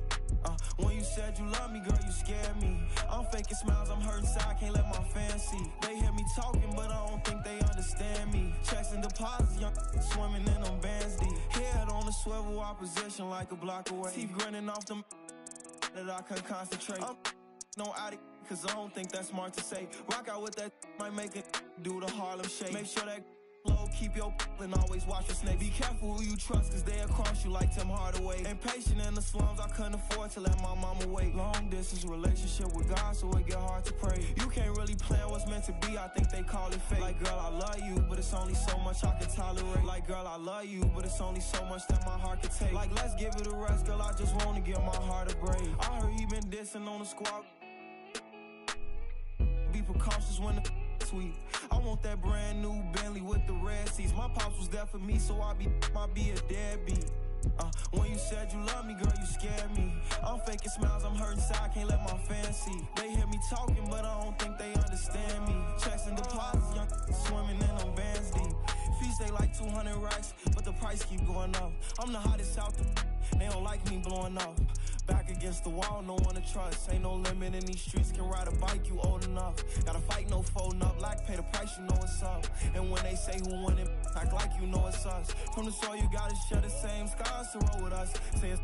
When you said you love me, girl, you scared me. I'm faking smiles, I'm hurting, so I can't let my fans see. They hear me talking, but I don't think they understand me. Checks and deposits, young swimming in them bands deep. Head on the swivel, opposition like a block away. Teeth grinning off them that I can concentrate. no out cause I don't think that's smart to say. Rock out with that might make it do the Harlem Shake. Make sure that low, keep your and always watch your snake. Be careful who you trust, cause they'll cross you like Tim Hardaway. Impatient in the slums, I couldn't afford to let my mama wait. Long distance relationship with God, so it get hard to pray. You can't really plan what's meant to be, I think they call it fate. Like, girl, I love you, but it's only so much I can tolerate. Like, girl, I love you, but it's only so much that my heart can take. Like, let's give it a rest, girl, I just wanna give my heart a break. I heard he been dissing on the squad. Be precautious when the sweet. I want that brand new Bentley with the red seats. My pops was there for me, so I be a deadbeat. When you said you love me, girl, you scared me. I'm faking smiles, I'm hurting inside, can't let my fans see. They hear me talking, but I don't think they understand me. Checks and deposits, young swimming in them bands deep. Fees stay like 200 racks, but the price keep going up. I'm the hottest out the they don't like me blowing up. Back against the wall, no one to trust. Ain't no limit in these streets, can ride a bike, you old enough. Gotta fight, no folding up, like pay the price, you know it's up. And when they say who won it, act like you know it's us. From the soil, you gotta share the same scars to roll with us. Say it's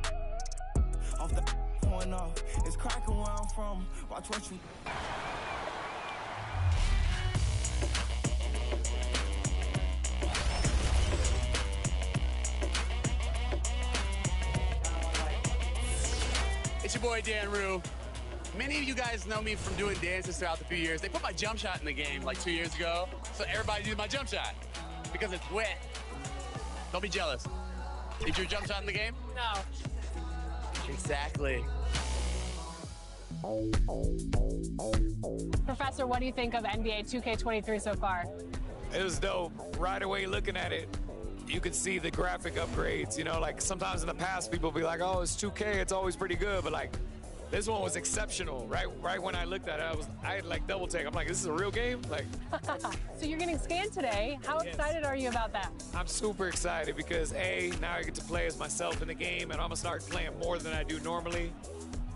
off the point off. It's cracking where I'm from, watch what you... It's your boy, Dan Rue. Many of you guys know me from doing dances throughout the few years. They put my jump shot in the game like 2 years ago, so everybody did my jump shot because it's wet. Don't be jealous. Is your jump shot in the game? No. Exactly. Professor, what do you think of NBA 2K23 so far? It was dope. Right away looking at it, you could see the graphic upgrades. You know, like sometimes in the past people be like, oh, it's 2K, it's always pretty good, but like this one was exceptional. Right when I looked at it, I had like double take. I'm like, this is a real game? Like So you're getting scanned today. How excited are you about that? I'm super excited because A, now I get to play as myself in the game, and I'm gonna start playing more than I do normally.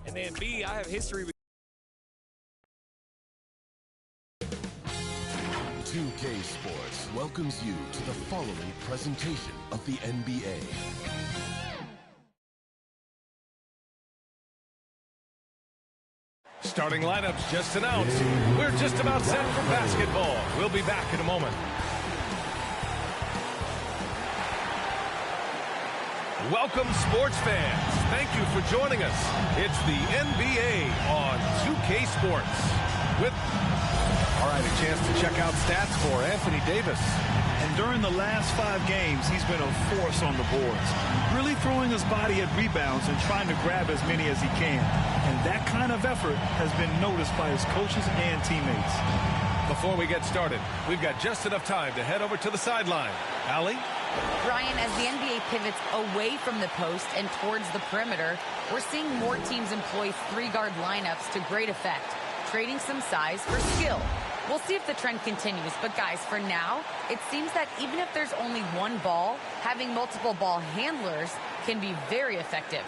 And then B, I have history with 2K Sports welcomes you to the following presentation of the NBA. Starting lineups just announced. We're just about set for basketball. We'll be back in a moment. Welcome, sports fans. Thank you for joining us. It's the NBA on 2K Sports. All right, a chance to check out stats for Anthony Davis. And during the last 5 games, he's been a force on the boards, really throwing his body at rebounds and trying to grab as many as he can. And that kind of effort has been noticed by his coaches and teammates. Before we get started, we've got just enough time to head over to the sideline. Allie? Brian, as the NBA pivots away from the post and towards the perimeter, we're seeing more teams employ 3-guard lineups to great effect, trading some size for skill. We'll see if the trend continues, but guys, for now, it seems that even if there's only one ball, having multiple ball handlers can be very effective.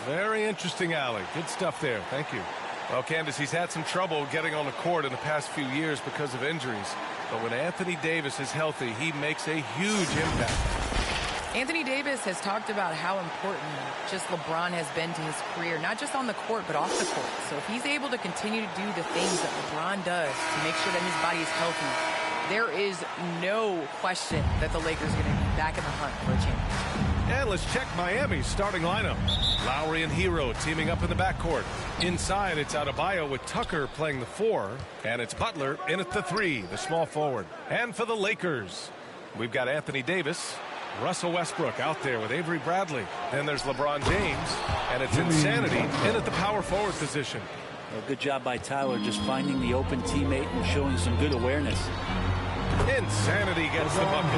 Very interesting, Allie. Good stuff there. Thank you. Well, Candace, he's had some trouble getting on the court in the past few years because of injuries. But when Anthony Davis is healthy, he makes a huge impact. Anthony Davis has talked about how important just LeBron has been to his career, not just on the court, but off the court. So if he's able to continue to do the things that LeBron does to make sure that his body is healthy, there is no question that the Lakers are going to be back in the hunt for a championship. And let's check Miami's starting lineup. Lowry and Hero teaming up in the backcourt. Inside, it's Adebayo with Tucker playing the 4. And it's Butler in at the 3, the small forward. And for the Lakers, we've got Anthony Davis, Russell Westbrook out there with Avery Bradley. Then there's LeBron James, and it's Insanity in at the power forward position. Well, good job by Tyler just finding the open teammate and showing some good awareness. Insanity gets the bucket.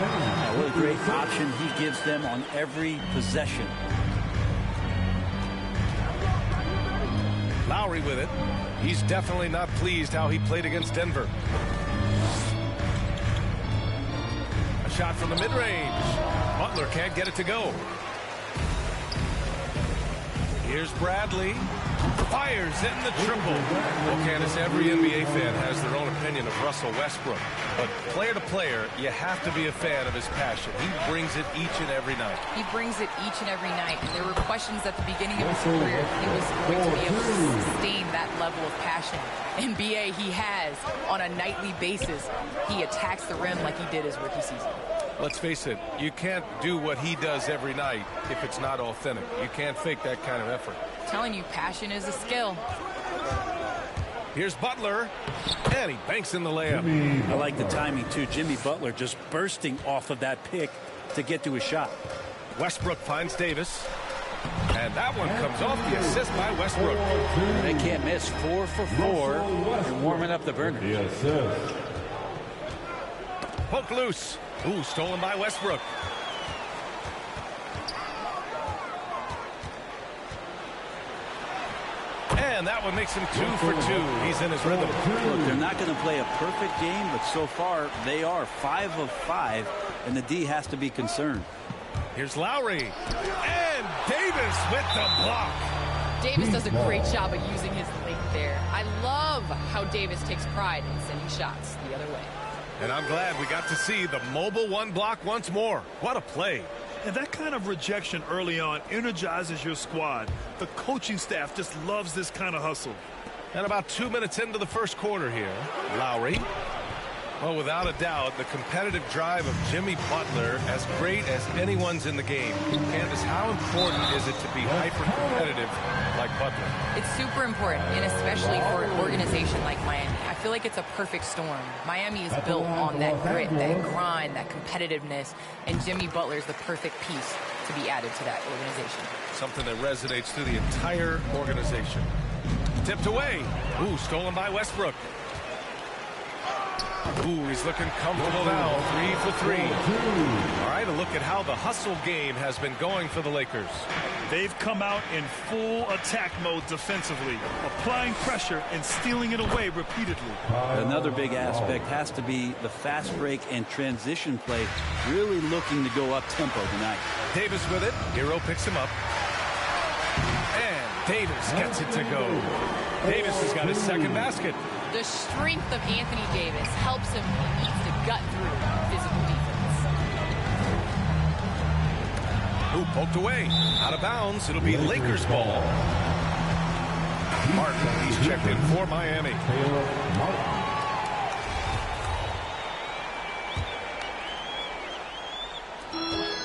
What a great option he gives them on every possession. Lowry with it. He's definitely not pleased how he played against Denver. A shot from the mid-range. Butler can't get it to go. Here's Bradley. Fires. fires in the triple. Well, Candace, every NBA fan has their own opinion of Russell Westbrook. But player to player, you have to be a fan of his passion. He brings it each and every night. He brings it each and every night. And there were questions at the beginning of his career if he was going to be able to sustain that level of passion. In BA, he has on a nightly basis. He attacks the rim like he did his rookie season. Let's face it, you can't do what he does every night if it's not authentic. You can't fake that kind of effort. I'm telling you, passion is a skill. Here's Butler, and he banks in the layup. I like the timing, too. Jimmy Butler just bursting off of that pick to get to a shot. Westbrook finds Davis, and that one comes off the assist by Westbrook. They can't miss. 4 for 4 and warming up the burner. Poke loose. Ooh, stolen by Westbrook. And that one makes him 2 for 2. He's in his rhythm. Look, they're not going to play a perfect game, but so far they are 5 of 5, and the D has to be concerned. Here's Lowry. And Davis with the block. Davis does a great job of using his length there. I love how Davis takes pride in sending shots the other way. And I'm glad we got to see the mobile one block once more. What a play. And that kind of rejection early on energizes your squad. The coaching staff just loves this kind of hustle. And about 2 minutes into the first quarter here, Lowry. Well, without a doubt, the competitive drive of Jimmy Butler, as great as anyone's in the game. Candace, how important is it to be hyper-competitive like Butler? It's super important, and especially for an organization like Miami. I feel like it's a perfect storm. Miami is built on that grit, that grind, that competitiveness, and Jimmy Butler is the perfect piece to be added to that organization. Something that resonates through the entire organization. Tipped away. Ooh, stolen by Westbrook. Ooh, he's looking comfortable now. 3 for 3. All right, a look at how the hustle game has been going for the Lakers. They've come out in full attack mode defensively, applying pressure and stealing it away repeatedly. Another big aspect has to be the fast break and transition play, really looking to go up-tempo tonight. Davis with it. Hero picks him up. And Davis gets it to go. Davis has got his second basket. The strength of Anthony Davis helps him when he needs to gut through physical defense. Ooh, poked away. Out of bounds. It'll be Lakers ball. Martin, he's checked in for Miami.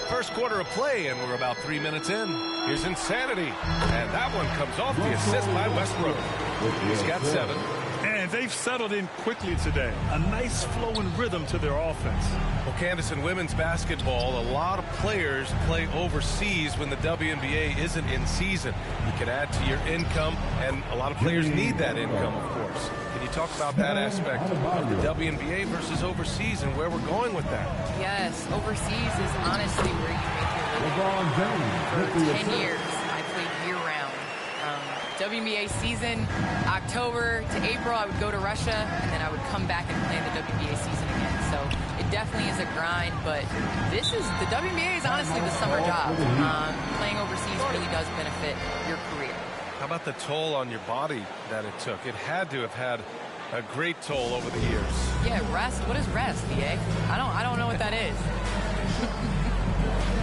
First quarter of play, and we're about 3 minutes in. Here's Insanity. And that one comes off the assist by Westbrook. He's got 7. And they've settled in quickly today. A nice flowing rhythm to their offense. Well, Candace, in women's basketball, a lot of players play overseas when the WNBA isn't in season. You can add to your income, and a lot of players need that income, of course. Can you talk about that aspect of the WNBA versus overseas and where we're going with that? Yes, overseas is honestly where you make your living. For 10 years, I played year-round. WNBA season, October to April, I would go to Russia, and then I would come back and play in the WNBA season again. So it definitely is a grind, but the WNBA is honestly the summer job. Playing overseas really does benefit your career. How about the toll on your body that it took? It had to have had a great toll over the years. Yeah, rest. What is rest, VA? I don't know what that is.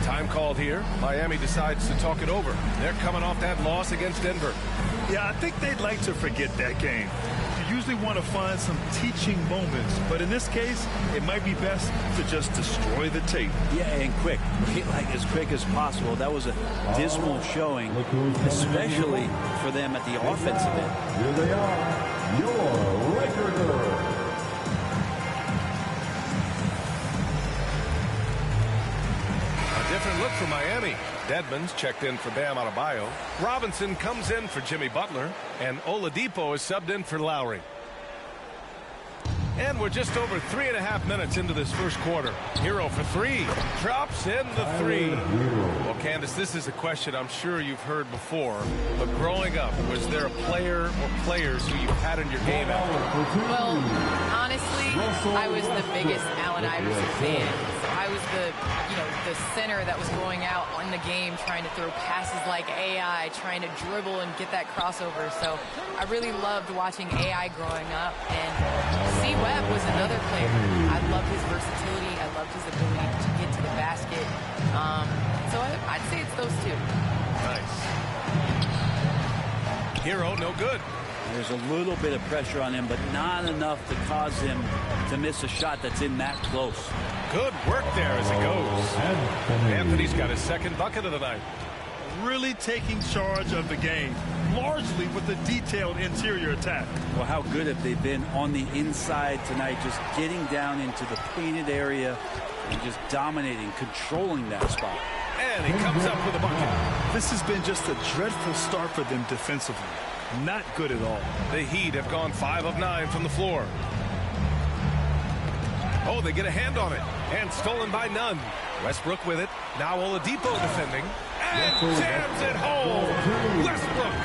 Time called here. Miami decides to talk it over. They're coming off that loss against Denver. Yeah, I think they'd like to forget that game. You usually want to find some teaching moments, but in this case, it might be best to just destroy the tape. Yeah, and quick. Like as quick as possible. That was a dismal showing, especially for them at the offensive end. Here they are, your Laker girls. Different look for Miami. Dedmon's checked in for Bam Adebayo. Robinson comes in for Jimmy Butler. And Oladipo is subbed in for Lowry. And we're just over 3.5 minutes into this first quarter. Hero for 3. Drops in the 3. Well, Candace, this is a question I'm sure you've heard before. But growing up, was there a player or players who you had in your game after? Well, honestly, I was the biggest Allen Iverson fan. So I I was the center that was going out on the game, trying to throw passes like AI, trying to dribble and get that crossover. So I really loved watching AI growing up. And C. Webb was another player. I loved his versatility. I loved his ability to get to the basket. So I'd say it's those two. Nice. Hero, no good. There's a little bit of pressure on him, but not enough to cause him to miss a shot that's in that close. Good work there as it goes. Anthony's got his second bucket of the night. Really taking charge of the game, largely with the detailed interior attack. Well, how good have they been on the inside tonight, just getting down into the painted area and just dominating, controlling that spot. And he comes up with a bucket. This has been just a dreadful start for them defensively. Not good at all. The Heat have gone 5 of 9 from the floor. Oh, they get a hand on it. And stolen by Nunn. Westbrook with it. Now Oladipo defending. And jams it home. Westbrook.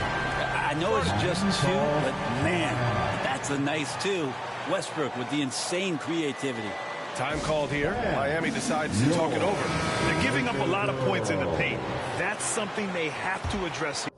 I know it's just 2, but man, that's a nice 2. Westbrook with the insane creativity. Time called here. Miami decides to talk it over. They're giving up a lot of points in the paint. That's something they have to address here.